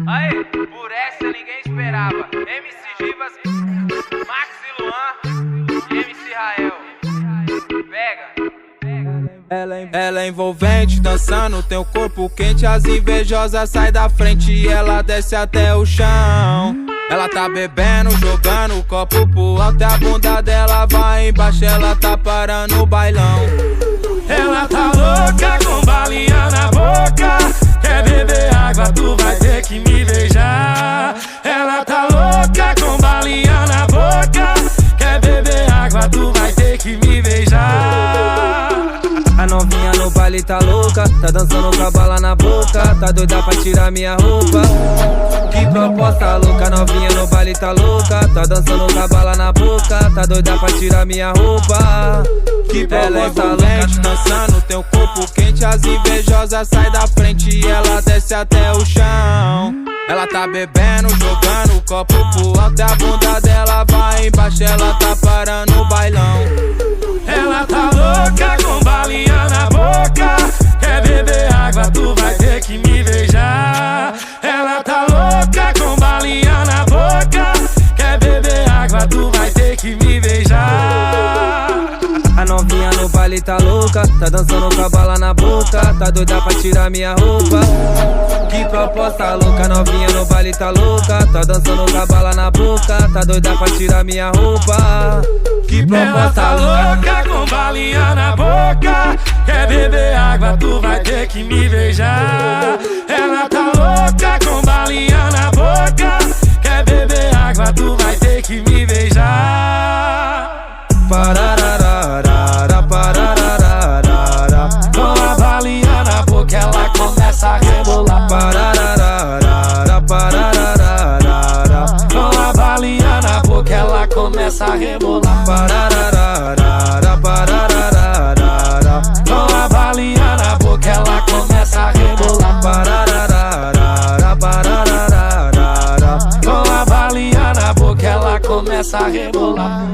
Aê, por essa ninguém esperava. MC Givas, Max e Luan, MC Rael. Pega. Ela é envolvente, dançando, tem o corpo quente. As invejosas saem da frente e ela desce até o chão. Ela tá bebendo, jogando o copo pro alto e a bunda dela vai embaixo. Ela tá parando o bailão. Ela tá louca com balinha na boca. Quer beber água, tu vai ter que me beijar. Ela tá louca com balinha na boca. Quer beber água, tu vai ter que me beijar. A novinha no baile tá louca, tá dançando com a bala na boca. Tá doida pra tirar minha roupa. Que proposta louca, a novinha no baile tá louca. Tá dançando com a bala na boca. Tá doida pra tirar minha roupa. Que proposta louca, dançando, tem o corpo quente. As invejosas saem da frente e ela desce até o chão. Ela tá bebendo, jogando o copo pro alto e a bunda dela vai embaixo. Ela tá parando o bailão. Ela tá louca com balinha na boca. Quer beber água, tu vai ter que me beijar. Ela tá louca com balinha na boca. Quer beber água, tu vai ter que me beijar. A novinha no baile tá louca, tá dançando com a bala na boca. Tá doida pra tirar minha roupa. Que proposta louca, a novinha no baile tá louca. Tá dançando com a bala na boca. Tá doida pra tirar minha roupa. Que proposta ela tá louca, louca com balinha na boca. Quer beber água, tu vai ter que me beijar. Ela tá louca com balinha na boca. Quer beber água, tu vai ter que me beijar. Parararara, parararara. Com a balinha na boca ela começa a rebolar. Parararara, parararara. Com a balinha na boca ela começa a rebolar. Parararara, parararara. Com a balinha na boca ela começa a rebolar. Parararara, parararara. Com a balinha na boca ela começa a rebolar.